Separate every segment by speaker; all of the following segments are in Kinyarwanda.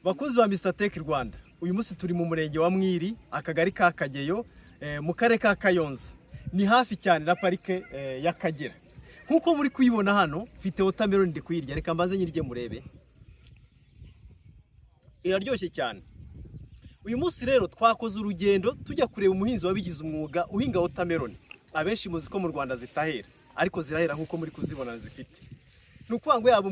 Speaker 1: Bakozi ba Mr Tech Rwanda, uyu munsi turi mu murenge wa Mwiri, akagari ka Kageyo, mu karere ka Kayonza. Ni hafi cyane na parike y'Akagera. Nkuko muri kuyibona hano, mfite watermelon ndi kuyirya, reka mbanze nyirye murebe. Iraryoshye cyane. Uyu munsi rero twakoze urugendo tujya kureba umuhinzi wabigize umwuga uhinga watermelon. Abenshi muzi ko mu Rwanda zitahera, ariko zirahera nkuko muri kuzibona zifite. Nukuvuga ngo yaba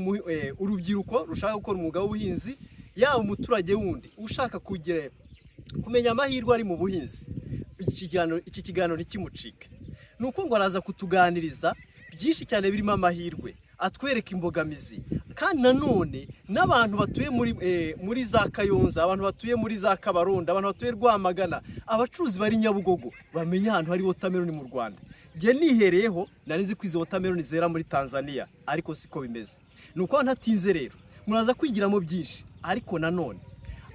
Speaker 1: urubyiruko rushaka gukora umwuga w'ubuhinzi, yaba umuturage wundi ushaka kumenya amahirwe ari mu buhinzi, iki kiganiro ntikimucike. Nuko ngo araza kutuganiriza byinshi cyane birimo amahirwe, atwereka imbogamizi, kandi nanone n'abantu batuye muri za Kayonza, abantu batuye muri za Kabaronda, abantu batuye Rwamagana, abacuruzi bari Nyabugogo bamenya ahantu hari watermelon mu Rwanda. Ngiye nihereyeho nari nzi ko izo watermelon zera muri Tanzania, ariko siko bimeze. Nuko ntatinze rero muraza kwigiramo byinshi, ariko nanone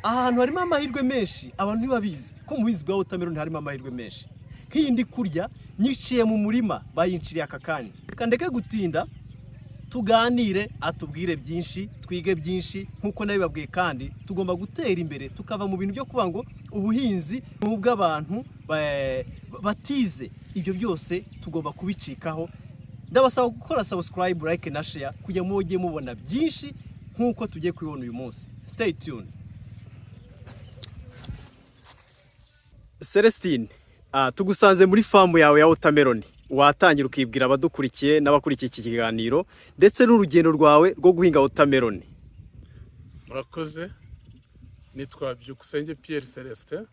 Speaker 1: ahantu harimo amahirwe menshi abantu ntibabizi ko mu buhinzi bwa watermelon harimo amahirwe menshi. Nk'indi kurya nyiciye mu murima bayinciriye aka kanya. Reka ndeke gutinda tuganire, atubwire byinshi, twige byinshi, nkuko nabibabwiye, kandi tugomba gutera imbere tukava mu bintu byo kuvuga ngo ubuhinzi n'ubw'abantu batize. Ibyo byose tugomba kubicikaho. Ndabasaba gukora subscribe, like na share kugira ngo mujye mubona byinshi nkuko tugiye kubibona uyu munsi. Stay tuned. Celestine, tugusanze muri famu yawe ya watermelon. Watangira ukibwira abadukurikiye n'abakurikiye iki kiganiro ndetse n'urugendo rwawe rwo guhinga watermelon.
Speaker 2: Murakoze. Nitwa Byukusenge Pierre Celestin.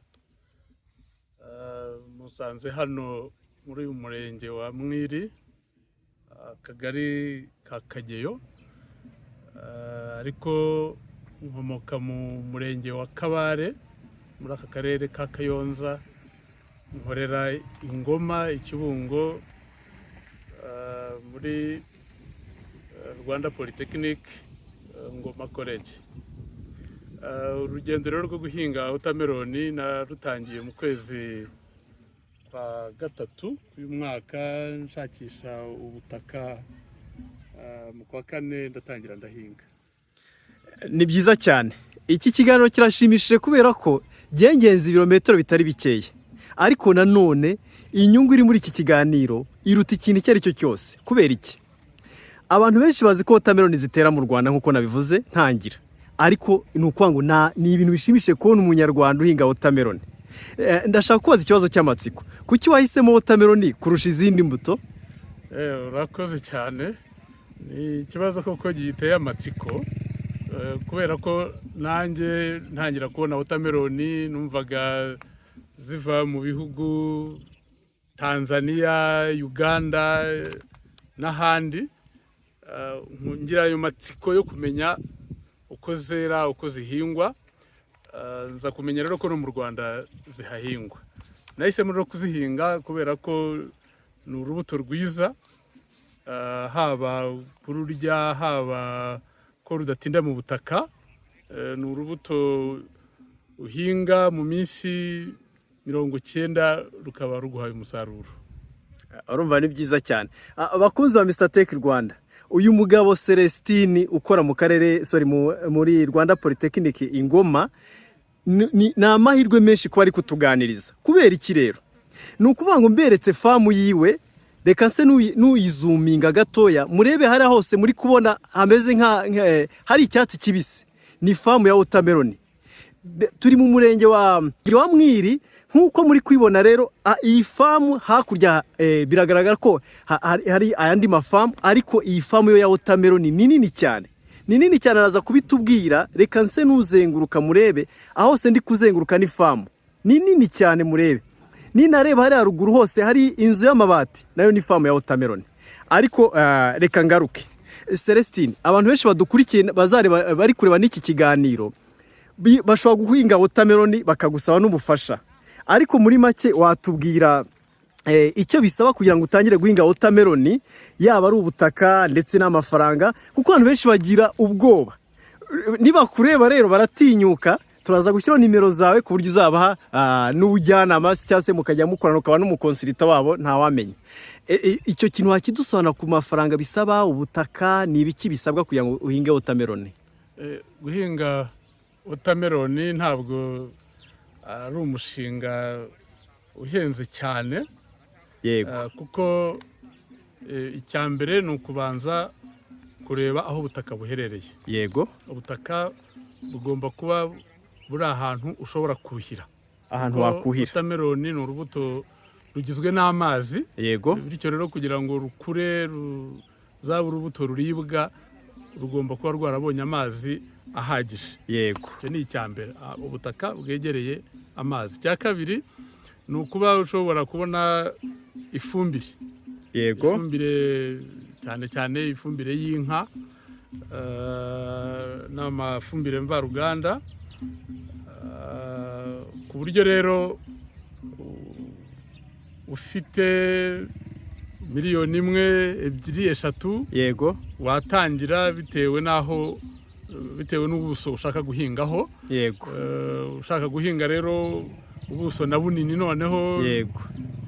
Speaker 2: Musanze hano muri uyu murenge wa Mwiri, akagari ka Kageyo, ariko nkomoka mu murenge wa Kabare muri aka karere ka Kayonza. Nkorera Ingoma Ikibungo muri Rwanda Polytechnic Ngoma College. Urugendo rero rwo guhinga watermelon narutangiye mu kwezi kwa gatatu uyu mwaka, nshakisha ubutaka. Mu kwa kane ndatangira ndahinga.
Speaker 1: Ni byiza cyane. Iki kiganiro kirashimishije kubera ko gengenza ibirometero bitari bikeye, ariko nanone inyungu iri muri iki kiganiro iruta ikintu icyo ari cyo cyose. Kubera iki? Abantu benshi bazi ko watermelon zitera mu Rwanda nkuko nabivuze ntangira, ariko ni ukuvuga ngo ni ibintu bishimishije kubona umunyarwanda uhinga watermelon. Ndashaka kubaza ikibazo cy'amatsiko. Kuki wahisemo watermelon kurusha izindi mbuto?
Speaker 2: Urakoze cyane. Ni ikibazo koko giteye amatsiko, kubera ko nanjye ntangira kubona watermelon numvaga ziva mu bihugu Tanzania, Uganda n'ahandi. Ngira ayo matsiko yo kumenya uko zera, uko zihingwa. Nza kumenya rero ko no mu Rwanda zihahingwa. Nahisemo rero kuzihinga kubera ko ni urubuto rwiza, haba kururya, haba ko rudatinda mu butaka. Ni urubuto uhinga mu minsi 90 rukaba ruguhaye umusaruro.
Speaker 1: Urumva ni byiza cyane. Abakunzi ba Mr Tech Rwanda, uyu mugabo Celestine ukora mu karere muri Rwanda Polytechnic Ingoma, ni amahirwe menshi kuba ari kutuganiriza. Kubera iki rero? Ni ukuvuga ngo mberetse famu yiwe, reka nse n'uyizuminga gatoya murebe hari hose muri kubona hameze hari icyatsi kibisi. Ni famu ya watermelon. Turi mu murenge wa Mwiri. Nkuko muri kwibona rero, iyi famu hakurya biragaragara ko hari ayandi mafamu, ariko iyi famu yo ya watermelon ni nini cyane. Ni nini cyane, araza kubitubwira. Reka nse nuzenguruka murebe, aho se ndi kuzenguruka ni famu. Ni nini cyane murebe. Ni nareba hari haruguru hose hari inzu y'amabati, nayo ni famu ya watermelon. Ariko reka ngaruke. Celestine, abantu benshi badukurikiye bari kureba n'iki kiganiro bashobora guhinga watermelon bakagusaba n'ubufasha. Ariko muri make watubwira icyo bisaba kugira ngo utangire guhinga watermelon, yaba ari ubutaka ndetse n'amafaranga, kuko abantu benshi bagira ubwoba. Niba kureba rero baratinyuka. Turaza gushyiraho nimero zawe ku buryo uzabaha n'ubujyanama, cyangwa se mukajya mukorana ukaba n'umukonsilita wabo ntawamenya. Icyo kintu wakidusobanura ku mafaranga bisaba, ubutaka, ni ibiki bisabwa kugira ngo uhinge watermelon?
Speaker 2: Guhinga wotameloni ntabwo ari umushinga uhenze cyane,
Speaker 1: yego
Speaker 2: kuko icya mbere ni ukubanza kureba aho ubutaka buherereye.
Speaker 1: yego
Speaker 2: Ubutaka bugomba kuba buri ahantu ushobora kuhira,
Speaker 1: ahantu wakuhira.
Speaker 2: wotameloni ni urubuto rugizwe n'amazi,
Speaker 1: yego
Speaker 2: bityo rero kugira ngo rukure ruzaba urubuto ruribwa rugomba kuba rwarabonye amazi ahagije.
Speaker 1: yego
Speaker 2: icyo ni icya mbere, ubutaka bwegereye amazi. icya kabiri ni ukuba ushobora kubona ifumbire,
Speaker 1: yego
Speaker 2: ifumbire cyane cyane ifumbire y'inka, n'amafumbire mvaruganda, ku buryo rero ufite miliyoni 1, 2, 3
Speaker 1: yego
Speaker 2: watangira bitewe n'ubuso ushaka guhingaho.
Speaker 1: yego
Speaker 2: Ushaka guhinga rero ubuso na bunini, noneho
Speaker 1: yego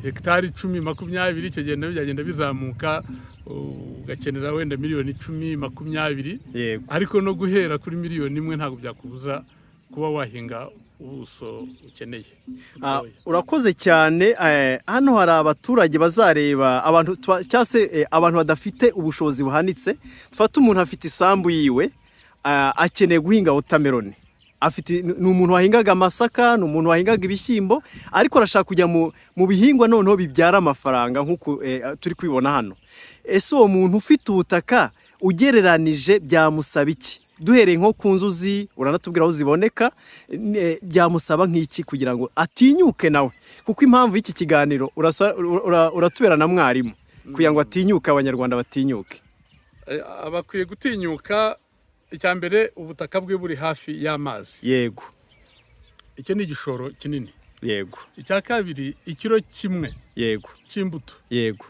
Speaker 2: hegitari 10, 20, icyo gihe byagenda bizamuka ugakenera wenda miliyoni 10, 20.
Speaker 1: yego
Speaker 2: Ariko no guhera kuri miliyoni 1 ntabwo byakubuza kuba wahinga ubuso ukeneye.
Speaker 1: urakoze cyane. Hano hari abaturage bazareba, abantu cyangwa se abantu badafite ubushobozi buhanitse. Dufate umuntu afite isambu yiwe, akeneye guhinga wotameloni, ni umuntu wahingaga amasaka, ni umuntu wahingaga ibishyimbo, ariko arashaka kujya mu bihingwa noneho bibyara amafaranga nk'uko turi kwibona hano. Ese uwo muntu ufite ubutaka ugereranije byamusaba iki? Duhereye nko ku nzuzi, uranatubwira aho ziboneka, byamusaba nk'iki kugira ngo atinyuke nawe? Kuko impamvu y'iki kiganiro uratubera na mwarimu kugira ngo atinyuke, abanyarwanda batinyuke.
Speaker 2: Bakwiye gutinyuka. Icya mbere, ubutaka bwe buri hafi y'amazi.
Speaker 1: yego
Speaker 2: Icyo ni igishoro kinini.
Speaker 1: yego
Speaker 2: Icya kabiri, ikiro kimwe
Speaker 1: yego
Speaker 2: cy'imbuto
Speaker 1: yego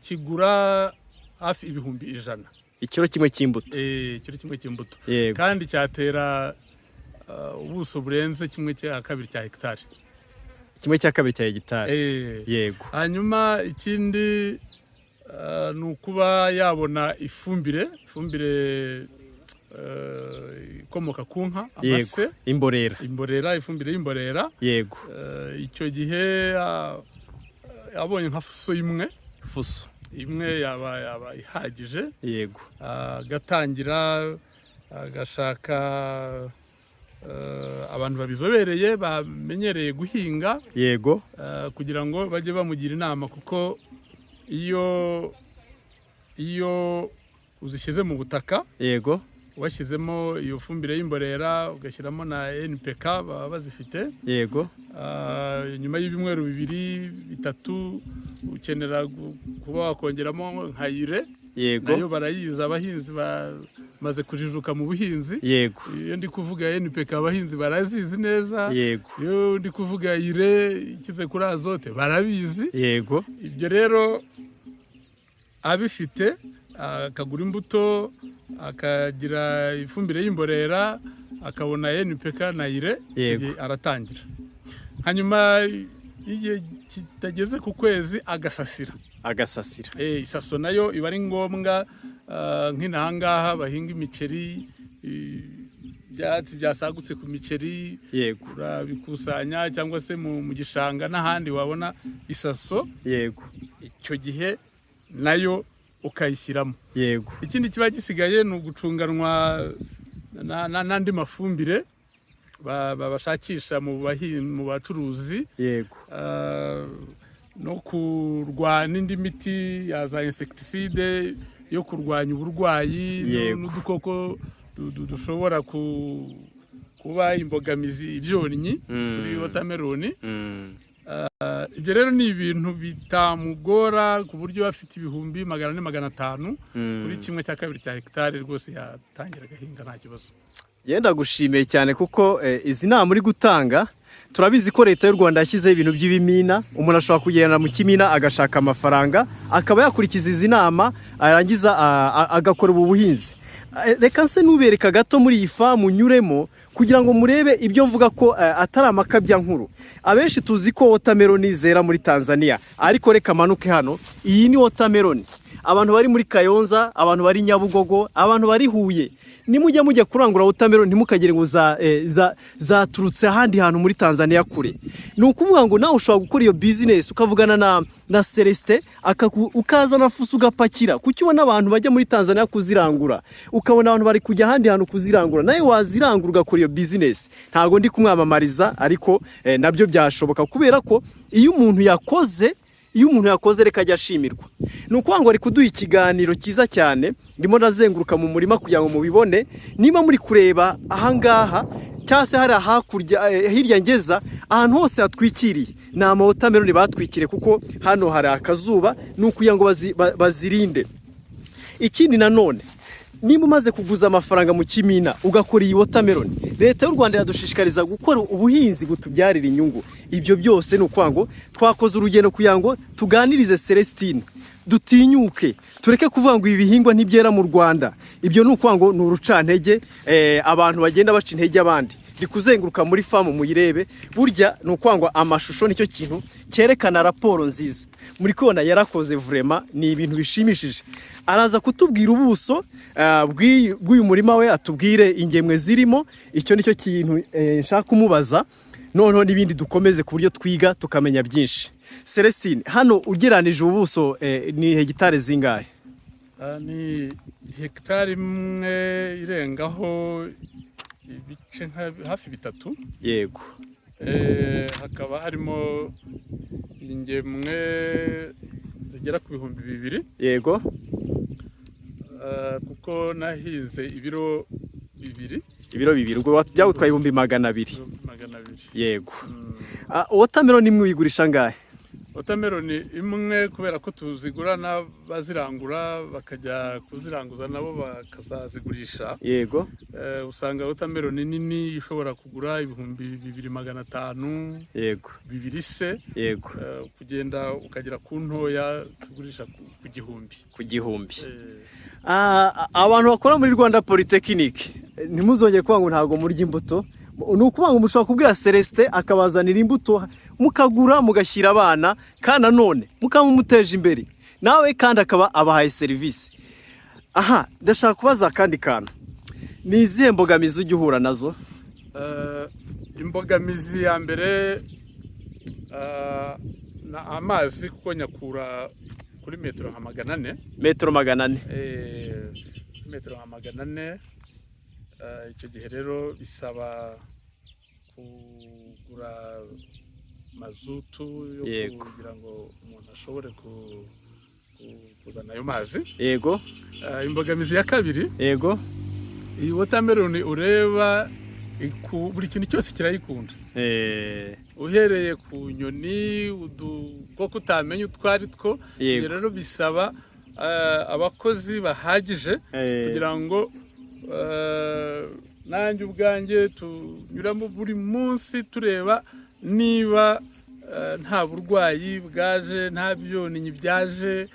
Speaker 2: kigura hafi ibihumbi 100.
Speaker 1: ikiro kimwe cy'imbuto.
Speaker 2: Ikiro kimwe cy'imbuto.
Speaker 1: Yego.
Speaker 2: Kandi cyatera ubuso burenze 1/2 cya hegitari.
Speaker 1: 1/2 cya hegitari. yego
Speaker 2: Hanyuma ikindi ni ukuba yabona ifumbire ikomoka ku nka, amase, ifumbire y'imborera.
Speaker 1: yego
Speaker 2: icyo gihe abonye nka fuso imwe yaba ihagije.
Speaker 1: yego
Speaker 2: agatangira agashaka abantu babizobereye bamenyereye guhinga,
Speaker 1: yego
Speaker 2: kugira ngo bajye bamugira inama, kuko iyo uzishyize mu butaka,
Speaker 1: yego
Speaker 2: washyizemo iyo fumbire y'imborera ugashyiramo na NPK baba bazifite,
Speaker 1: yego
Speaker 2: nyuma y'ibyumweru 2, 3 ukenera kuba wakongeramo nka ire.
Speaker 1: yego
Speaker 2: nayo barayizi, abahinzi bamaze kujijuka mu buhinzi.
Speaker 1: yego
Speaker 2: iyo ndi kuvuga NPK abahinzi barazizi neza.
Speaker 1: yego
Speaker 2: iyo ndi kuvuga ire ikize kuri azote barabizi.
Speaker 1: yego
Speaker 2: ibyo rero abifite, akagura imbuto, akagira ifumbire y'imborera, akabona NPK na ire, aratangira. Hanyuma igihe kitageze ku kwezi agasasira. Isaso nayo iba ari ngombwa, nk'inahangaha bahinga imiceri, ibyatsi byasagutse ku miceri, urabikusanya, cyangwa se mu gishanga n'ahandi wabona isaso. Icyo gihe nayo ukayishyiramo. Ikindi kiba gisigaye ni ugucunganwa n'andi mafumbire bashakisha mu bacuruzi, no kurwanya indi miti ya za insecticide yo kurwanya uburwayi n'udukoko dushobora kuba imbogamizi, ibyonnyi kuri wotameloni. Ibyo rero ni ibintu bitamugora, ku buryo afite ibihumbi 400-500 kuri 1/2 cya hegitari, rwose yatangira agahinga nta kibazo.
Speaker 1: Yenda gushimiye cyane, kuko izi nama muri gutanga, turabizi ko leta y'u Rwanda yashyizeho ibintu by'ibimina. Umuntu ashobora kugenda mu kimina agashaka amafaranga, akaba yakurikiza izi nama, arangiza agakora ubu buhinzi. Reka nse nubereka gato muri iyi famu nyuremo, kugira ngo murebe ibyo mvuga ko atari amakabya nkuru. Abenshi tuzi ko wotameloni zera muri Tanzania, ariko reka manuke hano. Iyi ni wotameloni. Abantu bari muri Kayonza, abantu bari Nyabugogo, abantu bari Huye, mujya kurangura watermelon ntimukagire ngo zaturutse ahandi hantu muri Tanzania kure. Ni ukuvuga ngo nawe ushobora gukora iyo business ukavugana na Celestin ukazana fuso ugapakira kuki ubona abantu bajya muri Tanzania kuzirangura ukabona abantu bari kujya ahandi hantu kuzirangura nawe wazirangura ugakora iyo business. Ntago ndi kumwamamariza ariko nabyo byashoboka kubera ko iyo umuntu yakoze reka ajya ashimirwa. Ni ukuvuga ngo ari kuduha ikiganiro cyiza cyane, ndimo ndazenguruka mu murima kugira ngo mubibone. Niba muri kureba ahangaha cyangwa se hari hakurya hirya ngeza ahantu hose hatwikiriye ni watermelon batwikire kuko hano hari akazuba, ni ukugira ngo bazirinde. Ikindi nanone niba umaze kuguza amafaranga mu kimina ugakora iyi watermelon, leta y'u Rwanda yadushishikariza gukora ubuhinzi butubyarira inyungu. Ibyo byose ni ukuvuga ngo twakoze urugendo kugira ngo tuganirize Celestin, dutinyuke tureke kuvuga ngo ibi bihingwa ntibyera mu Rwanda. Ibyo ni ukuvuga ngo ni urucantege abantu bagenda baca intege abandi. Ndi kuzenguruka muri famu muyirebe, burya ni ukuvuga ngo amashusho nicyo kintu cyerekana raporo nziza. Muri kubona yarakoze vraiment, ni ibintu bishimishije. Araza kutubwira ubuso bw'uyu murima we, atubwire ingemwe zirimo. Icyo nicyo kintu nshaka kumubaza, noneho n'ibindi dukomeze ku buryo twiga tukamenya byinshi. Celestin, hano ugeranije ubuso ni hegitari zingahe?
Speaker 2: Ni hegitari imwe irengaho ibice hafi bitatu.
Speaker 1: Yego.
Speaker 2: Hakaba harimo ingemwe zigera ku 2,000.
Speaker 1: Yego.
Speaker 2: Kuko nahinze ibiro 2.
Speaker 1: Ibiro 2 ubwo byagutwaye 200. Yego. Watermelon imwe uyigurisha ngahe?
Speaker 2: Watermelon imwe kubera ko tuzigura n'abazirangura bakajya kuziranguza nabo bakazazigurisha.
Speaker 1: Yego.
Speaker 2: Usanga watermelon nini ishobora kugura 2,500. Yego. 2 se.
Speaker 1: Yego.
Speaker 2: Kugenda ukagera ku ntoya tugurisha ku gihumbi.
Speaker 1: Ku gihumbi. Abantu bakora muri Rwanda Polytechnic ntimuzongere kuvuga ngo ntago murya imbuto. Ni ukuvuga ngo mushobora kubwira Celestin akabazanira imbuto mukagura mugashyira abana kandi nanone mukamumuteje imbere nawe kandi akaba abahaye serivisi. Aha, ndashaka kubaza kandi kantu, ni izihe mbogamizi ujya uhura nazo?
Speaker 2: Imbogamizi ya mbere na amazi kuko nyakura kuri metero 400.
Speaker 1: Metero 400.
Speaker 2: Metero 400. Icyo gihe rero bisaba kugura mazutu yo kugira ngo umuntu ashobore kuzana ayo mazi.
Speaker 1: Yego.
Speaker 2: Imbogamizi ya kabiri.
Speaker 1: Yego.
Speaker 2: Iyi watermelon ureba buri kintu cyose kirayikunda. Uhereye ku nyoni udukoko utamenya utwari two. Rero bisaba abakozi bahagije kugira ngo nanjye ubwanjye tunyuramo buri munsi tureba niba nta burwayi bwaje, nta byonnyi byaje.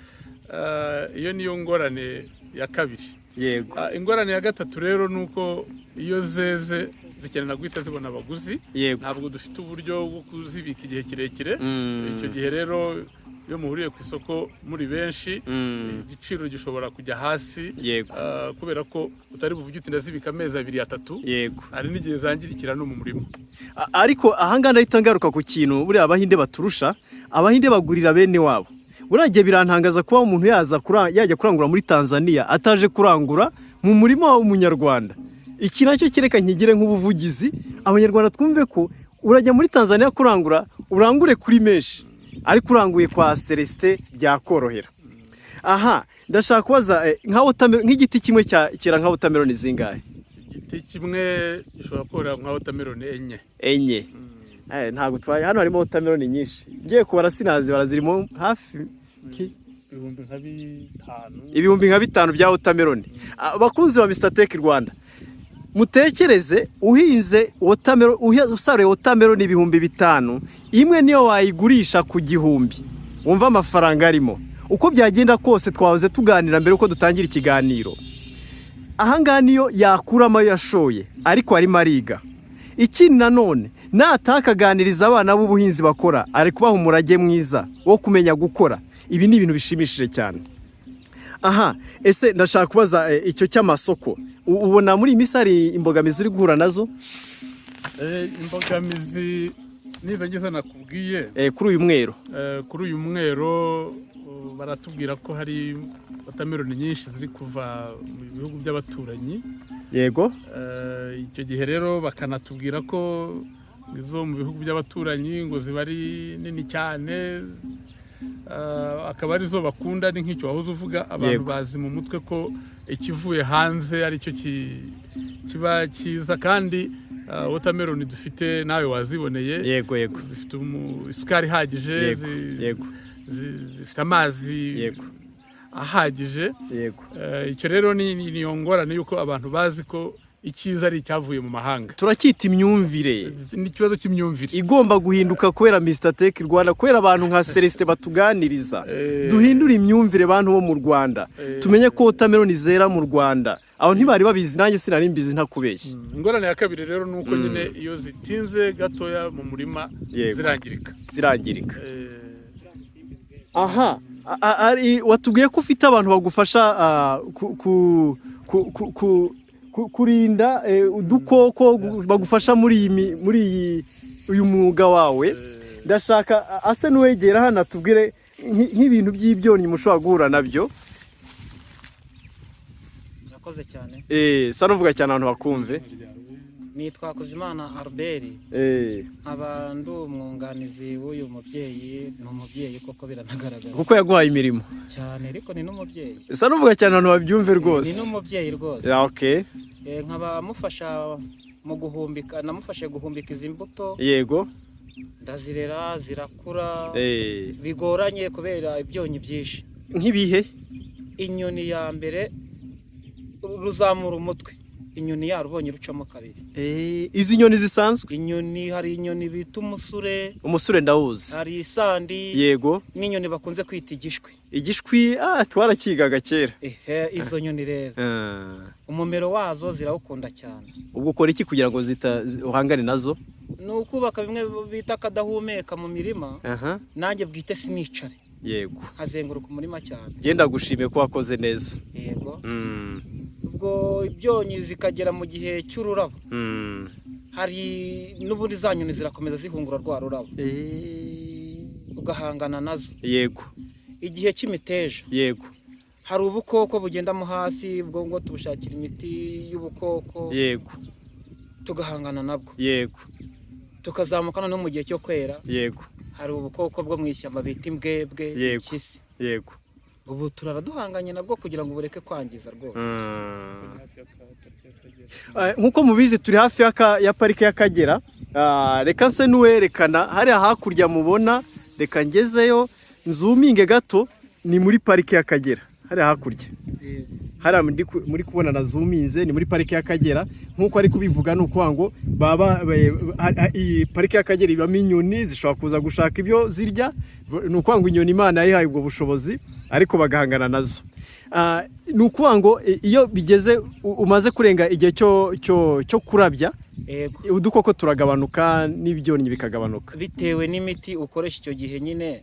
Speaker 2: Iyo niyo ngorane ya kabiri.
Speaker 1: Yego.
Speaker 2: Ingorane ya gatatu rero nuko iyo zeze zikenera guhita zibona abaguzi. Ntabwo dufite uburyo bwo kuzibika igihe kirekire. Icyo gihe rero iyo muhuriye ku isoko muri benshi igiciro gishobora kujya hasi kubera ko utari buvuge uti ndazibika amezi 2-3.
Speaker 1: Yego.
Speaker 2: Hari n'igihe zangirikira no mu murimo.
Speaker 1: Ariko ahangana ahita ngaruka ku kintu buri abahinde baturusha, abahinde bagurira bene wabo. Buragiye birantangaza kuba umuntu yajya kurangura muri Tanzania ataje kurangura mu murima w'umunyarwanda. Iki nacyo kireka nkigire nk'ubuvugizi abanyarwanda twumve ko urajya muri Tanzania kurangura urangure kuri menshi, ariko uranguye kwa Celestin byakorohera. Aha, ndashaka kubaza nka watermelon nk'igiti kimwe cyera nka watermelon zingahe?
Speaker 2: Igiti kimwe gishobora korera nka watermelon 4.
Speaker 1: 4. Ntago twaye hano harimo watermelon nyinshi. Ngiye kubara sinazi barazirimo hafi 5,000 bya watermelon. Bakunzi ba Mr Tech Rwanda, mutekereze uhinze watermelon, usaruye watermelon 5,000, imwe niyo wayigurisha ku gihumbi. Wumva amafaranga arimo. Uko byagenda kose twahoze tuganira mbere uko dutangira ikiganiro. Ahanga niyo yakuramo yashoye, ariko ari mariga. Ikindi nanone natakaganiriza abana b'ubuhinzi bakora, ari kubaha umurage mwiza wo kumenya gukora. Ibi ni ibintu bishimishije cyane. aha ese ndashaka kubaza icyo cy'amasoko ubona muri iyi minsi hari imbogamizi uri guhura nazo?
Speaker 2: Imbogamizi nizo ngize nakubwiye
Speaker 1: kuri uyu mwero.
Speaker 2: Kuri uyu mwero baratubwira ko hari wotameloni nyinshi ziri kuva mu bihugu by'abaturanyi.
Speaker 1: Yego.
Speaker 2: Icyo gihe rero bakanatubwira ko izo mu bihugu by'abaturanyi ngo ziba ari nini cyane, akaba arizo bakunda. Ni nk'icyo wahoze uvuga, abantu bazi mu mutwe ko ikivuye hanze aricyo kiba cyiza, kandi wotameloni dufite nawe waziboneye.
Speaker 1: Yego yego.
Speaker 2: Zifite isukari ihagije, zifite amazi ahagije.
Speaker 1: Yego.
Speaker 2: Icyo rero ni ngorane yuko abantu bazi ko icyiza ari icyavuye mu mahanga.
Speaker 1: Turacyita imyumvire.
Speaker 2: Ni ikibazo cy'imyumvire
Speaker 1: igomba guhinduka kubera Mr Tech Rwanda, kubera abantu nka Celestin batuganiriza. Duhindura imyumvire abantu bo mu Rwanda, tumenye ko wotameloni zera mu Rwanda. Aho ntibari babizi, nanjye sinari mbizi ntakubeshya.
Speaker 2: Ingorane ya kabiri rero nuko nyine iyo zitinze gatoya mu murima zirangirika. Aha, watubwiye ko ufite abantu bagufasha kurinda udukoko, bagufasha muri uyu mwuga wawe. Ndashaka ase n'uwegera hano atubwire nk'ibintu by'ibyonnyi mushobora guhura nabyo.
Speaker 3: Murakoze cyane.
Speaker 1: Sa nuvuga cyane abantu bakumve.
Speaker 3: Nitwa Kuzimana Albert. Nkaba ndi umwunganizi w'uyu mubyeyi. Ni umubyeyi koko biranagaragara
Speaker 1: kuko yaguhaye imirimo
Speaker 3: cyane, ariko ni n'umubyeyi.
Speaker 1: Sa nuvuga cyane abantu babyumve rwose.
Speaker 3: Ni n'umubyeyi rwose.
Speaker 1: Okay.
Speaker 3: Nkaba mufasha mu guhumbika, namufashe guhumbika izi mbuto.
Speaker 1: Yego.
Speaker 3: Ndazirera zirakura. Bigoranye kubera ibyonnyi byinshi.
Speaker 1: Nk'ibihe?
Speaker 3: Inyoni ya mbere ruzamura umutwe, inyoni yarubonye rucamo kabiri.
Speaker 1: Izi nyoni zisanzwe?
Speaker 3: Inyoni, hari inyoni bita umusure.
Speaker 1: Umusure ndawuzi.
Speaker 3: Hari isandi.
Speaker 1: Yego.
Speaker 3: N'inyoni bakunze kwita igishwi.
Speaker 1: Igishwi twarakigaga kera.
Speaker 3: Izo nyoni rero umumero wazo zirawukunda cyane.
Speaker 1: Ubwo ukora iki kugira ngo uhangane nazo?
Speaker 3: Ni ukubaka bimwe bita akadahumeka mu mirima. Nanjye bwite sinicare.
Speaker 1: Yego.
Speaker 3: Hazenguruka umurima cyane.
Speaker 1: Genda gushime ko wakoze neza.
Speaker 3: Yego. Ubwo ibyonnyi zikagera mu gihe cy'ururabo. Hari n'ubundi za nyoni zirakomeza zihungura rwa rurabo. Ugahangana nazo.
Speaker 1: Yego.
Speaker 3: Igihe cy'imiteja.
Speaker 1: Yego.
Speaker 3: Hari ubukoko bugendamo hasi, ubwo ngo tubushakira imiti y'ubukoko.
Speaker 1: Yego.
Speaker 3: Tugahangana nabwo.
Speaker 1: Yego.
Speaker 3: Tukazamukana no mu gihe cyo kwera.
Speaker 1: Yego.
Speaker 3: Hari ubukoko bwo mu ishyamba bita imbwebwe, ikisi.
Speaker 1: Yego.
Speaker 3: Ubu turaraduhanganye nabwo kugira ngo bureke kwangiza rwose.
Speaker 1: Nkuko mubizi turi hafi ya parike y'Akagera. Reka se n'uwerekana hari hakurya mubona, reka ngezeyo nzuminge gato. Ni muri parike y'Akagera, hari hakurya. Hari muri kubona na zoominze, ni muri parike y'Akagera. Nkuko ari kubivuga nuko ngo iyi parike y'Akagera ibamo inyoni zishobora kuza gushaka ibyo zirya. Nuko ngo inyoni Imana yayihaye ubwo bushobozi, ariko bagahangana nazo. Nuko ngo iyo bigeze umaze kurenga igihe cyo kurabya, udukoko turagabanuka n'ibyonnyi bikagabanuka
Speaker 3: bitewe n'imiti ukoresha icyo gihe nyine.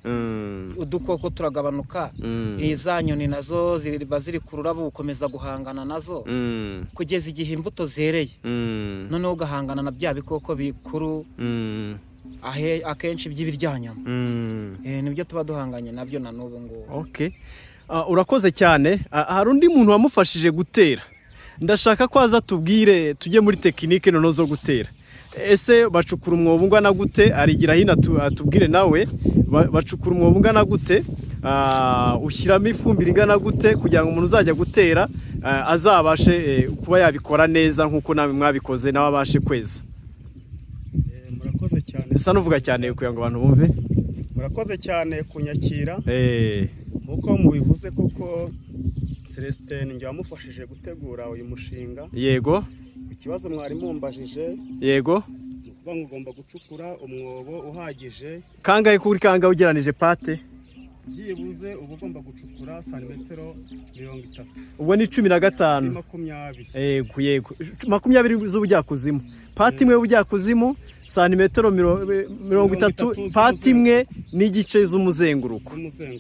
Speaker 3: Udukoko turagabanuka. Iza nyoni nazo ziba ziri ku rurabo, ukomeza guhangana nazo kugeza igihe imbuto zereye. Noneho ugahangana na bya bikoko bikuru akenshi by'ibiryanyama. Nibyo tuba duhanganye nabyo na n'ubu ngubu.
Speaker 1: Okay. Urakoze cyane. Hari undi muntu wamufashije gutera. Ndashaka ko aza tubwire, tujye muri tekinike noneho zo gutera. Ese bacukura umwobo ungana gute? Arigira hino atubwire nawe. Bacukura umwobo ungana gute? Ushyiramo ifumbire ingana gute kugira ngo umuntu uzajya gutera azabashe kuba yabikora neza nkuko namwe mwabikoze, nawe abashe kweza.
Speaker 4: Murakoze cyane.
Speaker 1: Esa nuvuga cyane kugira ngo abantu bumve.
Speaker 4: Murakoze cyane kunyakira. Nkuko mubivuze koko Celestin njye wamufashije gutegura uyu mushinga.
Speaker 1: Yego.
Speaker 4: Ikibazo mwari mumbajije.
Speaker 1: Yego.
Speaker 4: Kuba ngomba gucukura umwobo uhagije.
Speaker 1: Kangahe kuri kangahe ugeranije pate?
Speaker 4: Byibuze uba ugomba gucukura santimetero 30.
Speaker 1: Ubwo ni 15.
Speaker 4: 20.
Speaker 1: Yego. 20 z'ubujyakuzimu. Pate imwe y'ubujyakuzimu santimetero 30, pate imwe n'igice z'umuzenguruko.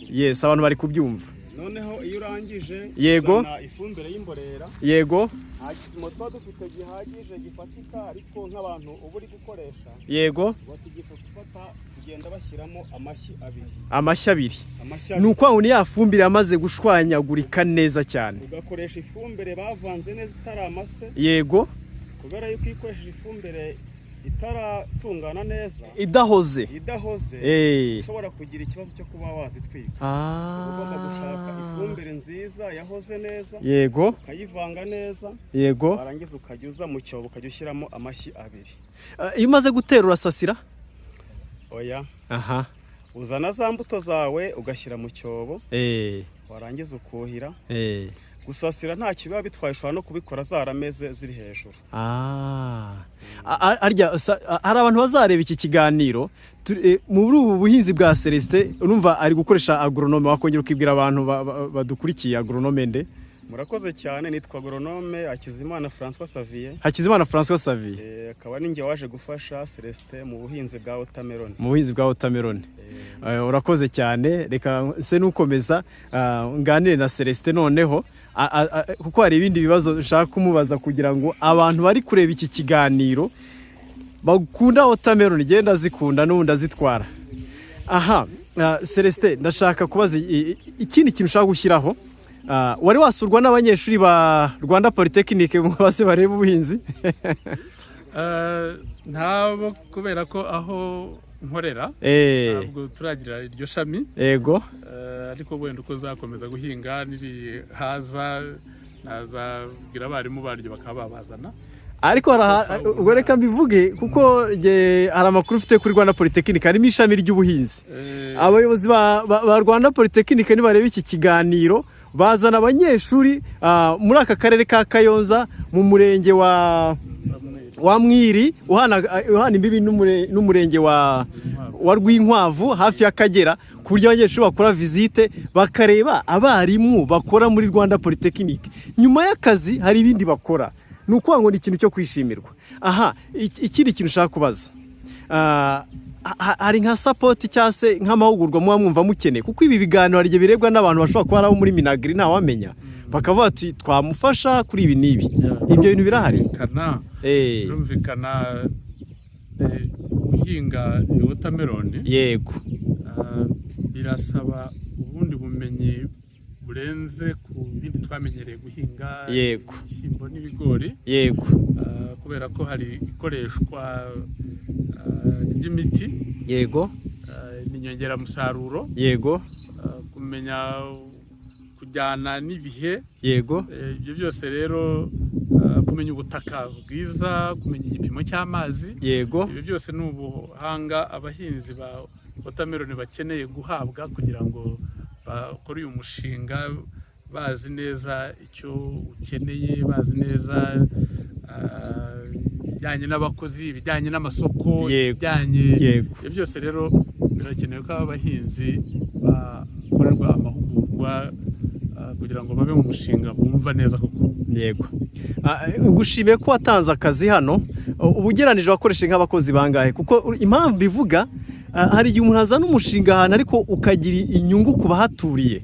Speaker 1: Yes, abantu bari kubyumva.
Speaker 4: noneho iyo urangije
Speaker 1: Yego.
Speaker 4: uzana ifumbire y'imborera.
Speaker 1: yego
Speaker 4: nta gipimo tuba dufite gihagije gifatika, ariko nk'abantu uba uri gukoresha
Speaker 1: yego
Speaker 4: bategeka gufata kugenda bashyiramo amashyi abiri.
Speaker 1: amashyi abiri
Speaker 4: Amashyi
Speaker 1: ni
Speaker 4: abiri.
Speaker 1: uko ni ya fumbire yamaze gushwanyagurika neza cyane.
Speaker 4: ugakoresha ifumbire bavanze neza itari amase,
Speaker 1: Yego
Speaker 4: kubera yuko iyo ukoresheje ifumbire itaratungana neza,
Speaker 1: idahoze.
Speaker 4: idahoze,
Speaker 1: Eh.
Speaker 4: ushobora kugira ikibazo cyo kuba wazitwika.
Speaker 1: Ah.
Speaker 4: ugomba gushaka ifumbire nziza yahoze neza,
Speaker 1: Yego
Speaker 4: ukayivanga neza,
Speaker 1: yego.
Speaker 4: warangiza ukajya uza mu cyobo ukajya ushyiramo amashyi abiri.
Speaker 1: Iyo umaze gutera urasasira?
Speaker 4: Oya,
Speaker 1: Aha.
Speaker 4: uzana za mbuto zawe ugashyira mu cyobo,
Speaker 1: Eh.
Speaker 4: warangiza ukuhira.
Speaker 1: Eh.
Speaker 4: Gusasira nta kiba bitwaye, ushobora no kubikora zarameze ziri hejuru.
Speaker 1: Hari abantu bazareba iki kiganiro muri ubu buhinzi bwa Celestin, urumva ari gukoresha agronome, wakongera ukibwira abantu badukurikiye agronome nde?
Speaker 4: Murakoze cyane, nitwa agronome Hakizimana François Xavier.
Speaker 1: Hakizimana François Xavier.
Speaker 4: Akaba ninjye waje gufasha Celestin mu buhinzi bwa watermelon.
Speaker 1: Mu buhinzi bwa watermelon. Urakoze cyane, reka se nukomeza nganire na Celestin noneho kuko hari ibindi bibazo ushaka kumubaza kugira ngo abantu bari kureba iki kiganiro bakunda watermelon, genda zikunda n'ubundi azitwara. Aha, Celestin, ndashaka kubaza ikindi kintu ushaka gushyiraho. Wari wasurwa n'abanyeshuri ba Rwanda Polytechnic ngo base barebe ubuhinzi?
Speaker 2: ntabo, kubera ko aho nkorera ntabwo turagira iryo shami.
Speaker 1: Yego.
Speaker 2: Ariko wenda uko zakomeza guhinga niri haza nazabwira abarimu baryo bakaba babazana.
Speaker 1: Ariko ubwo reka mbivuge kuko hari amakuru mfite kuri Rwanda Polytechnic, harimo ishami ry'ubuhinzi. Abayobozi ba Rwanda Polytechnic nibareba iki kiganiro bazana abanyeshuri muri aka karere ka Kayonza mu murenge wa Mwiri uhana imbibi n'umurenge wa Rwinkwavu hafi y'Akagera, ku buryo abanyeshuri bakora visite bakareba abarimu bakora muri Rwanda Polytechnic. Nyuma y'akazi hari ibindi bakora, ni ukuvuga ngo ni ikintu cyo kwishimirwa. Aha, ikindi kintu ushaka kubaza, hari nka support cyangwa se nk'amahugurwa muba mwumva mukeneye, kuko ibi biganiro hari igihe birebwa n'abantu bashobora kuba ari abo muri Minagri ntawamenya, bakavuga ati twamufasha kuri ibi n'ibi. Ibyo bintu birahari?
Speaker 2: Birumvikana guhinga watermelon.
Speaker 1: Yego.
Speaker 2: Birasaba ubundi bumenyi burenze ku bindi twamenyereye guhinga.
Speaker 1: Yego.
Speaker 2: Ibishyimbo n'ibigori.
Speaker 1: Yego.
Speaker 2: Kubera ko hari ikoreshwa ry'imiti.
Speaker 1: Yego.
Speaker 2: N'inyongeramusaruro.
Speaker 1: Yego.
Speaker 2: Kumenya kujyana n'ibihe.
Speaker 1: Yego.
Speaker 2: Ibyo byose rero, kumenya ubutaka bwiza, kumenya igipimo cy'amazi.
Speaker 1: Yego.
Speaker 2: Ibyo byose ni ubuhanga abahinzi ba watermelon bakeneye guhabwa kugira ngo bakore uyu mushinga bazi neza icyo ukeneye, bazi neza ibijyanye n'abakozi, ibijyanye n'amasoko, ibijyanye. Ibyo byose rero birakenewe ko abahinzi bakorerwa amahugurwa kugira ngo babe mu mushinga bumva neza koko.
Speaker 1: Yego. Ngushimiye ko watanze akazi hano. Ubugeranije wakoresheje nk'abakozi bangahe? Kuko impamvu bivuga, hari igihe umuntu azana umushinga ahantu ariko ukagira inyungu ku bahaturiye.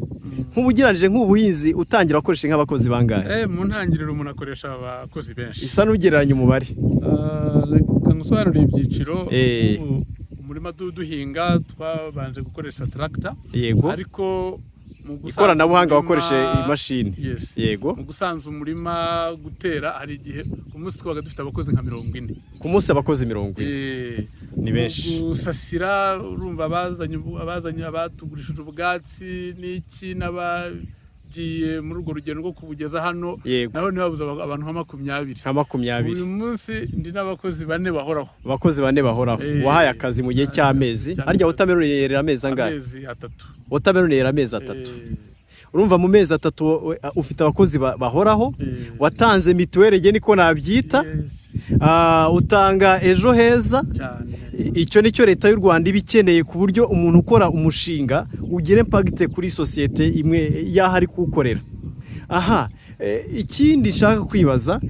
Speaker 1: Nk'ubugeranije nk'ubuhinzi utangira wakoresheje nk'abakozi bangahe?
Speaker 2: Mu ntangiriro umuntu akoresha abakozi benshi.
Speaker 1: Isa n'ugereranya umubare.
Speaker 2: Reka ngusobanurire ibyiciro. Umurima duhinga twabanje gukoresha tractor.
Speaker 1: Yego.
Speaker 2: Ariko
Speaker 1: ikoranabuhanga wakoreshe imashini. Yego.
Speaker 2: Mu gusanza umurima, gutera, hari igihe ku munsi twabaga dufite abakozi nka 40.
Speaker 1: Ku munsi abakozi 40? Ni benshi.
Speaker 2: Gusasira, urumva abazanye abatugurishije ubwatsi n'iki n'abagiye muri urwo rugendo rwo kubugeza hano, naho ntibabuze abantu nka 20.
Speaker 1: Nka 20.
Speaker 2: Uyu munsi ndi n'abakozi 4 bahoraho.
Speaker 1: Abakozi 4 bahoraho. Wahaye akazi mu gihe cy'amezi. Harya watermelon yerera amezi angahe?
Speaker 2: Amezi 3.
Speaker 1: Watermelon yerera amezi 3. Urumva mu mezi 3 ufite abakozi bahoraho, watanze mituweli nge niko nabyita, utanga ejo heza. Icyo nicyo leta y'u Rwanda ibikeneye ku buryo umuntu ukora umushinga ugira impact kuri societe imwe yahari kuwukorera. Aha, ikindi nshaka kwibaza,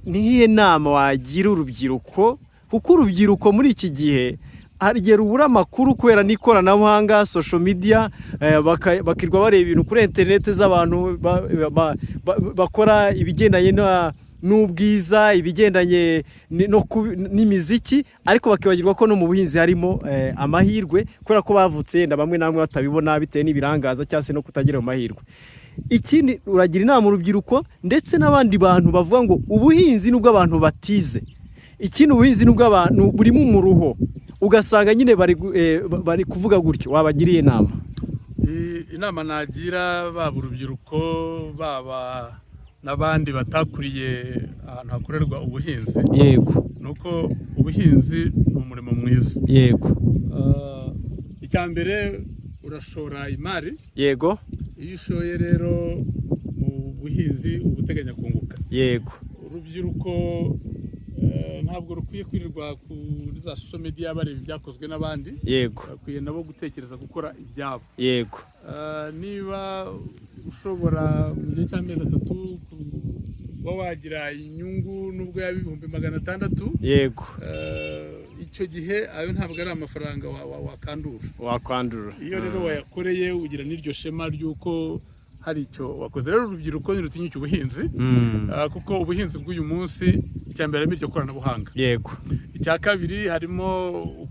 Speaker 1: nihiye nama wagira urubyiruko, kuko urubyiruko muri iki gihe hari igihe rubura amakuru kubera n'ikoranabuhanga social media, bakirwa bareba ibintu kuri interineti z'abantu bakora ibigendanye n'ubwiza, ibigendanye n'imiziki, ariko bakibagirwa ko no mu buhinzi harimo amahirwe kubera ko bavutse yenda bamwe namwe batabibona bitewe n'ibirangaza cyangwa se no kutagira amahirwe. Ikindi uragira inama urubyiruko ndetse n'abandi bantu bavuga ngo ubuhinzi nubwo abantu batize, ikindi ubuhinzi nubwo abantu burimo umuruho, ugasanga nyine bari kuvuga gutyo, wabagiriye inama?
Speaker 2: Inama nagira baba urubyiruko baba n'abandi batakuriye ahantu hakorerwa ubuhinzi,
Speaker 1: yego,
Speaker 2: nuko ubuhinzi ni umurimo mwiza.
Speaker 1: Yego.
Speaker 2: Icya mbere urashora imari.
Speaker 1: Yego.
Speaker 2: Iyo ushoye rero mu buhinzi uba uteganya kunguka.
Speaker 1: Yego.
Speaker 2: Urubyiruko ntabwo rukwiye kwirirwa kuri za social media bareba ibyakozwe n'abandi.
Speaker 1: Yego.
Speaker 2: Bakwiye nabo gutekereza gukora ibyabo.
Speaker 1: Yego.
Speaker 2: Niba ushobora mu gihe cy'amezi 3 kuba wagira inyungu nubwo yaba 600.
Speaker 1: Yego.
Speaker 2: Icyo gihe ayo ntabwo ari amafaranga wakandura. Iyo rero wayakoreye ugira n'iryo shema ry'uko hari icyo wakoze. Rero urubyiruko ntirutinyuke ubuhinzi, kuko ubuhinzi bw'uyu munsi icyambere ari iryo koranabuhanga.
Speaker 1: Yego.
Speaker 2: Icya kabiri harimo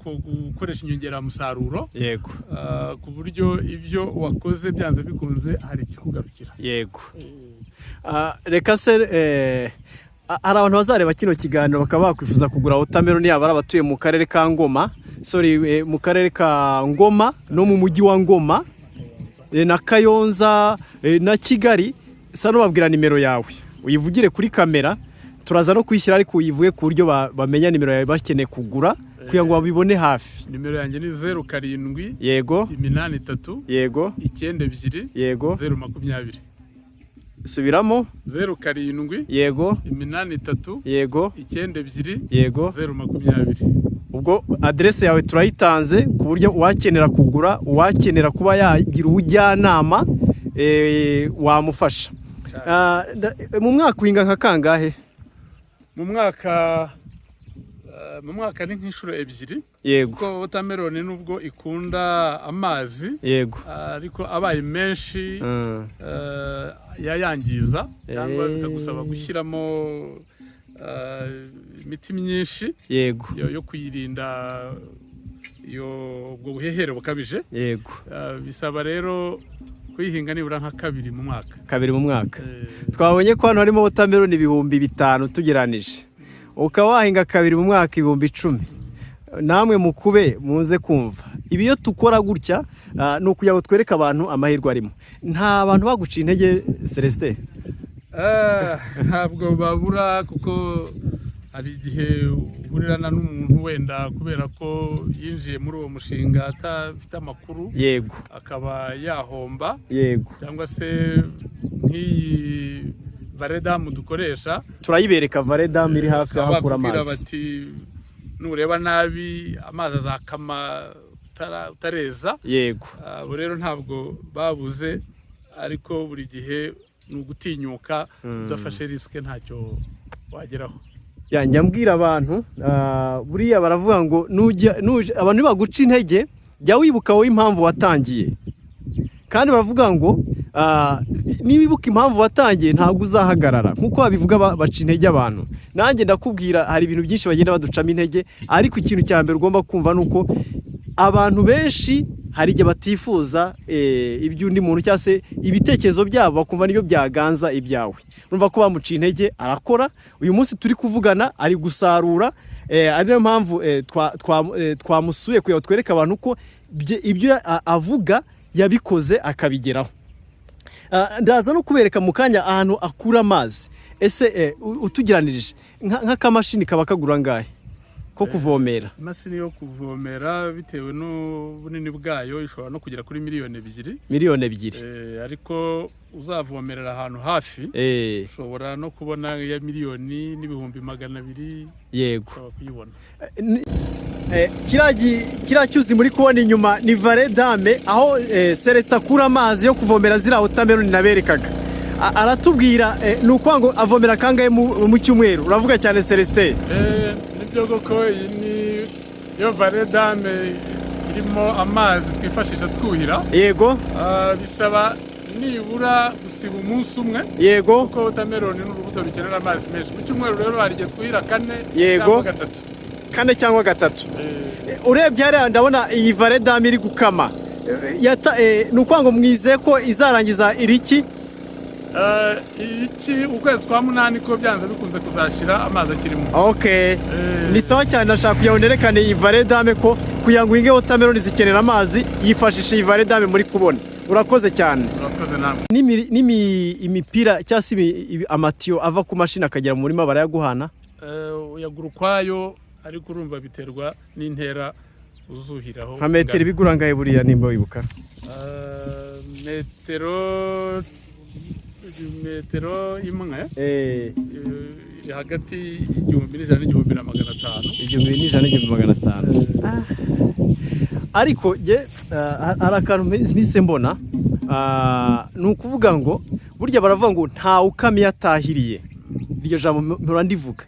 Speaker 2: gukoresha inyongeramusaruro.
Speaker 1: Yego.
Speaker 2: Ku buryo ibyo wakoze byanze bikunze hari ikikugarukira.
Speaker 1: Yego. Reka se hari abantu bazareba kino kiganiro bakaba bakwifuza kugura watermelon, yaba ari abatuye mu karere ka Ngoma, mu karere ka Ngoma no mu mujyi wa Ngoma na Kayonza na Kigali. Sa n'ubabwira nimero yawe uyivugire kuri kamera, turaza no kwishyira ariko uyivuge ku buryo bamenya nimero yawe bakeneye kugura kugira ngo babibone hafi.
Speaker 2: Nimero yanjye ni 07.
Speaker 1: Yego.
Speaker 2: 83.
Speaker 1: Yego.
Speaker 2: 92.
Speaker 1: Yego.
Speaker 2: 020.
Speaker 1: Subiramo.
Speaker 2: 07.
Speaker 1: Yego.
Speaker 2: 83.
Speaker 1: Yego.
Speaker 2: 92.
Speaker 1: Yego.
Speaker 2: 020.
Speaker 1: Ubwo adresse yawe turayitanze ku buryo uwakenera kugura, uwakenera kuba yagira ubujyanama wamufasha. Mu mwaka winga nka kangahe? Mu
Speaker 2: mwaka ni nk'inshuro 2.
Speaker 1: Yego.
Speaker 2: Kuko watermelon nubwo ikunda amazi.
Speaker 1: Yego.
Speaker 2: Ariko abaye menshi yayangiza cyangwa bikagusaba gushyiramo imiti myinshi.
Speaker 1: Yego.
Speaker 2: Yo kuyirinda ubwo buhehere bukabije.
Speaker 1: Yego.
Speaker 2: Bisaba rero kuyihinga nibura nka 2 mu mwaka.
Speaker 1: 2 mu mwaka. Twabonye ko hano harimo watermelon 5,000 tugeranije. Ukaba wahinga 2 mu mwaka 10,000. Namwe mukube muze kumva. Ibi yo tukora gutya no kugira ngo twereke abantu amahirwe arimo. Nta bantu baguciye intege Celestin?
Speaker 2: Ntabwo babura, kuko hari igihe uhurirana n'umuntu wenda kubera ko yinjiye muri uwo mushinga atafite amakuru.
Speaker 1: Yego.
Speaker 2: Akaba yahomba.
Speaker 1: Yego.
Speaker 2: Cyangwa se nk'iyi Varedam dukoresha,
Speaker 1: turayibereka Varedam iri hafi aho akura amazi.
Speaker 2: Bati nureba nabi amazi azakama utareza.
Speaker 1: Yego.
Speaker 2: Rero ntabwo babuze, ariko buri gihe n'ugutinyuka udafashe riske ntacyo wageraho.
Speaker 1: Njya mbwira abantu buriya baravuga ngo abantu baguca intege jya wibuka wowe impamvu watangiye, kandi baravuga ngo niwibuka impamvu watangiye ntabwo uzahagarara nkuko babivuga baca intege abantu. Nanjye ndakubwira hari ibintu byinshi bagenda baducamo intege, ariko ikintu cya mbere ugomba kumva nuko abantu benshi hari igihe batifuza iby'undi muntu cyangwa se ibitekerezo byabo bakumva nibyo byaganza ibyawe. Urumva ko bamuciye intege, arakora. Uyu munsi turi kuvugana ari gusarura, ari nayo mpamvu twamusuye kugira ngo twereke abantu ko ibyo avuga yabikoze akabigeraho. Ndaza no kubereka mu kanya ahantu akura amazi. Ese utugiranirije nk'akamashini kaba kagura ngahe ko kuvomera?
Speaker 2: Imashini yo kuvomera bitewe n'ubunini bwayo ishobora no kugera kuri miliyoni 2.
Speaker 1: Miliyoni 2.
Speaker 2: Ariko uzavomerera ahantu hafi ushobora no kubona ya miliyoni n'ibihumbi 200.
Speaker 1: Yego.
Speaker 2: Kuyibona.
Speaker 1: Kiriya cyuzi muri kubona inyuma ni Varedam, aho Celestin akura amazi yo kuvomera ziriya watermelon naberekaga. Aratubwira ni uko ngo avomera kangahe mu cyumweru? Uravuga cyane Celestin.
Speaker 2: Nibyo koko iyi ni iyo varedame irimo amazi twifashisha twuhira,
Speaker 1: yego
Speaker 2: bisaba nibura gusiba umunsi umwe,
Speaker 1: yego
Speaker 2: kuko wotameroni n'urubuto rukenera amazi menshi. Mu cyumweru rero hari igihe twuhira 4
Speaker 1: Yego.
Speaker 2: cyangwa 3.
Speaker 1: 4 cyangwa 3. Urebye hariya ndabona iyi varedame iri gukama, ni ukuvuga ngo mwizeye ko izarangiza iriki
Speaker 2: iki ukwezi kwa 8 ko byanze bikunze kuzashira amazi akirimo.
Speaker 1: Okay. Ni sawa cyane, ndashaka kugira ngo nerekane iyi varedame ko kugira ngo inge wotameroni zikenera amazi yifashisha iyi varedame muri kubona. Urakoze cyane.
Speaker 2: Urakoze namwe.
Speaker 1: Imipira cyangwa se amatiyo ava ku mashini akagera mu murima barayaguhana?
Speaker 2: Uyagura ukwayo, ariko urumva biterwa n'intera uzuhiraho.
Speaker 1: Nka metero bigura ngahe buriya nimba wibuka?
Speaker 2: metero imwe iri hagati y'1,100 n'1,500.
Speaker 1: 1,100 ariko hari akantu mpise mbona, ni ukuvuga ngo burya baravuga ngo nta ukamiye atahiriye. Iryo jambo mpora ndivuga.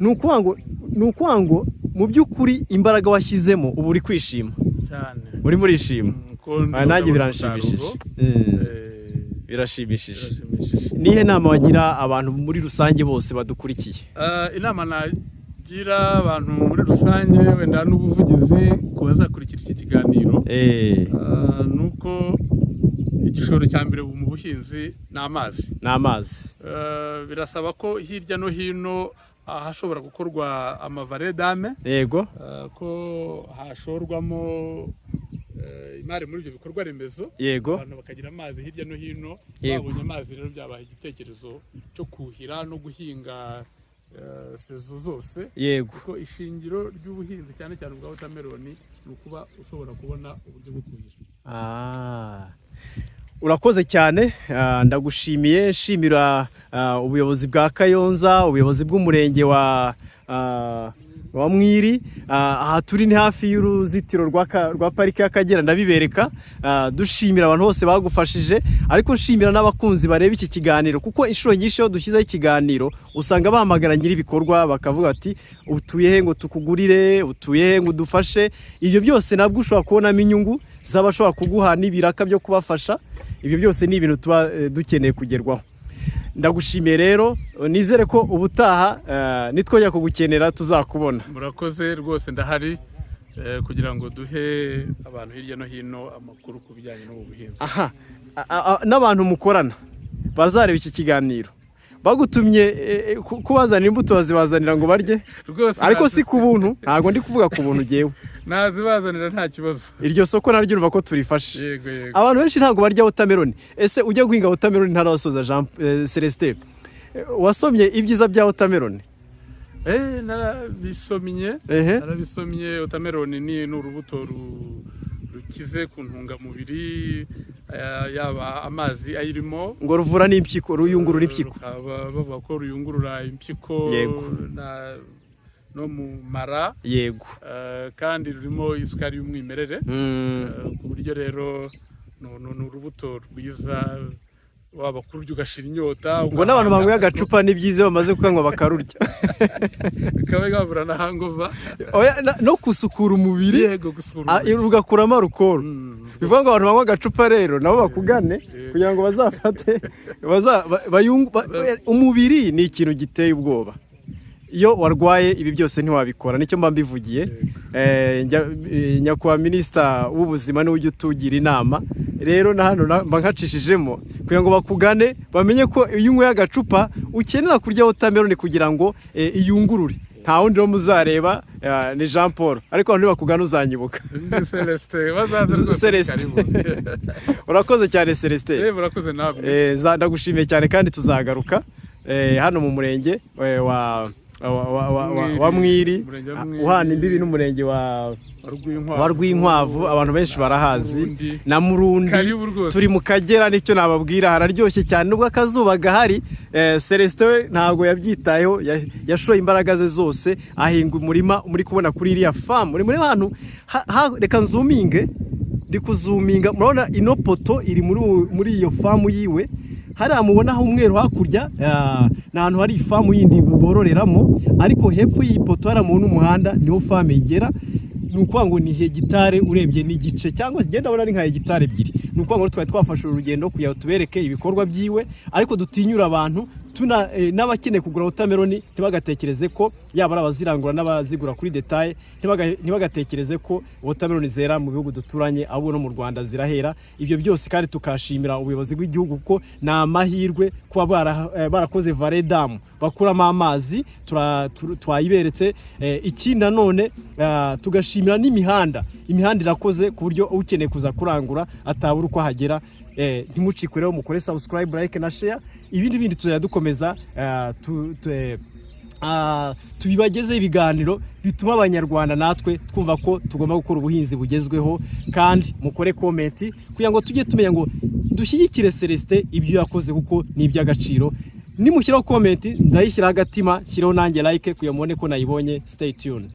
Speaker 1: Ni ukuvuga ngo mu by'ukuri imbaraga washyizemo ubu uri kwishima
Speaker 2: cyane,
Speaker 1: muri murishima. Nanjye biranshimishije. Birashimishije. Nihe nama wagira abantu muri rusange bose badukurikiye?
Speaker 2: Inama nagira abantu muri rusange, wenda n'ubuvugizi ku bazakurikira iki kiganiro, nuko igishoro cya mbere mu buhinzi ni amazi. Birasaba ko hirya no hino hashobora gukorwa amavaredame,
Speaker 1: yego
Speaker 2: ko hashorwamo imari muri ibyo bikorwa remezo,
Speaker 1: yego
Speaker 2: abantu bakagira amazi hirya no hino. Babonye amazi rero byabaha igitekerezo cyo kuhira no guhinga sezo zose,
Speaker 1: yego
Speaker 2: kuko ishingiro ry'ubuhinzi cyane cyane bwa wotameroni ni ukuba ushobora kubona uburyo bwo kuhira. Urakoze cyane, ndagushimiye. Shimira ubuyobozi bwa Kayonza, ubuyobozi bw'umurenge wa Mwiri. Aha turi ni hafi y'uruzitiro rwa parike y'Akagera, ndabibereka. Dushimira abantu bose bagufashije, ariko nshimira n'abakunzi bareba iki kiganiro, kuko inshuro nyinshi iyo dushyizeho ikiganiro usanga bahamagara nyiri ibikorwa bakavuga ati utuye he ngo tukugurire, utuye he ngo udufashe. Ibyo byose nabwo ushobora kubonamo inyungu z'abashobora kuguha n'ibiraka byo kubafasha. Ibyo byose ni ibintu tuba dukeneye kugerwaho. Ndagushimiye rero, nizere ko ubutaha nitwongera kugukenera tuzakubona. Murakoze rwose, ndahari kugira ngo duhe abantu hirya no hino amakuru ku bijyanye n'ubuhinzi.
Speaker 1: N'abantu mukorana bazareba iki kiganiro bagutumye kubazanira imbuto, bazibazanira ngo barye, ariko si ku buntu. Ntabwo ndi kuvuga ku buntu jewe,
Speaker 2: nazibazanira nta kibazo.
Speaker 1: Iryo soko naryo urumva ko turifashe.
Speaker 2: Yego.
Speaker 1: Abantu benshi ntabwo barya wotameroni. Ese ujya guhinga wotameroni ntarasoza Jean Celestin, wasomye ibyiza bya wotameroni?
Speaker 2: Narabisomye. Wotameroni ni urubuto rukize ku ntungamubiri, yaba amazi ayirimo,
Speaker 1: ngo ruvura n'impyiko, ruyungurura impyiko.
Speaker 2: Bavuga ko ruyungurura impyiko no mu mara,
Speaker 1: yego,
Speaker 2: kandi rurimo isukari y'umwimerere, ku buryo rero ni urubuto rwiza, waba kurya ugashira inyota.
Speaker 1: Ngo n'abantu banyweye agacupa ni byiza bamaze kukanywa bakarurya,
Speaker 2: bikaba bigabura na hangova
Speaker 1: no gusukura umubiri.
Speaker 2: Yego, gusukura umubiri
Speaker 1: rugakuramo alcohol. Bivuga ngo abantu banywa agacupa rero nabo bakugane kugira ngo bazafate umubiri ni ikintu giteye ubwoba. Iyo warwaye ibi byose ntiwabikora, nicyo mba mbivugiye. Nyakubahwa Minisita w'ubuzima niwe ujya utugira inama rero, na hano mba nkacishijemo kugira ngo bakugane bamenye ko iyo unyweye agacupa ukenera kurya wotameroni kugira ngo iyungurure. Nta wundi wo muzareba ni Jean Paul, ariko abantu bakugana uzanyibuka. Celestin. Urakoze cyane Celestin.
Speaker 2: Murakoze namwe.
Speaker 1: Ndagushimiye cyane kandi tuzagaruka hano mu murenge wa Mwiri, uhana imbibi n'umurenge wa Rwinkwavu. Abantu benshi barahazi, na Murundi. Turi mu Kagera, nicyo nababwira, hararyoshye cyane nubwo akazuba gahari. Celestin ntabwo yabyitayeho, yashoye imbaraga ze zose ahinga umurima muri kubona kuri iriya famu. Muri hantu reka nzuminge, ndi kuzuminga, murabona ino poto iri muri iyo famu yiwe. Hariya mubonaho umweru hakurya ni ahantu hari ifamu yindi bororeramo, ariko hepfo y'iyi poto hariya mu n'umuhanda niho famu igera. ni ukuvuga ngo ni hegitare urebye n'igice cyangwa genda abona ari nka hegitare ebyiri. Ni ukuvuga ngo twari twafashe urugendo kugira ngo tubereke ibikorwa byiwe, ariko dutinyura abantu n'abakeneye kugura watermelon ntibagatekereze ko yaba ari abazirangura n'abazigura kuri detail, ntibagatekereze ko watermelon zera mu bihugu duturanye, abo no mu Rwanda zirahera. Ibyo byose kandi tukashimira ubuyobozi bw'igihugu ko na amahirwe kuba barakoze vallée dam bakuramo amazi twayiberetse. Ikindi none tugashimira n'imihanda irakoze ku buryo ukeneye kuza kurangura atabura uko hagera. Ntimucikwe rero, mukore subscribe, like na share. Ibindi tuzajya dukomeza tubibagezeho ibiganiro bituma abanyarwanda natwe twumva ko tugomba gukora ubuhinzi bugezweho, kandi mukore comment kugira ngo tujye tumenya ngo dushyigikire Celestin ibyo yakoze kuko ni iby'agaciro. Nimushyiraho comment ndayishyiraho agatima, shyiraho nanjye like kugira mubone ko nayibonye. Stay tuned.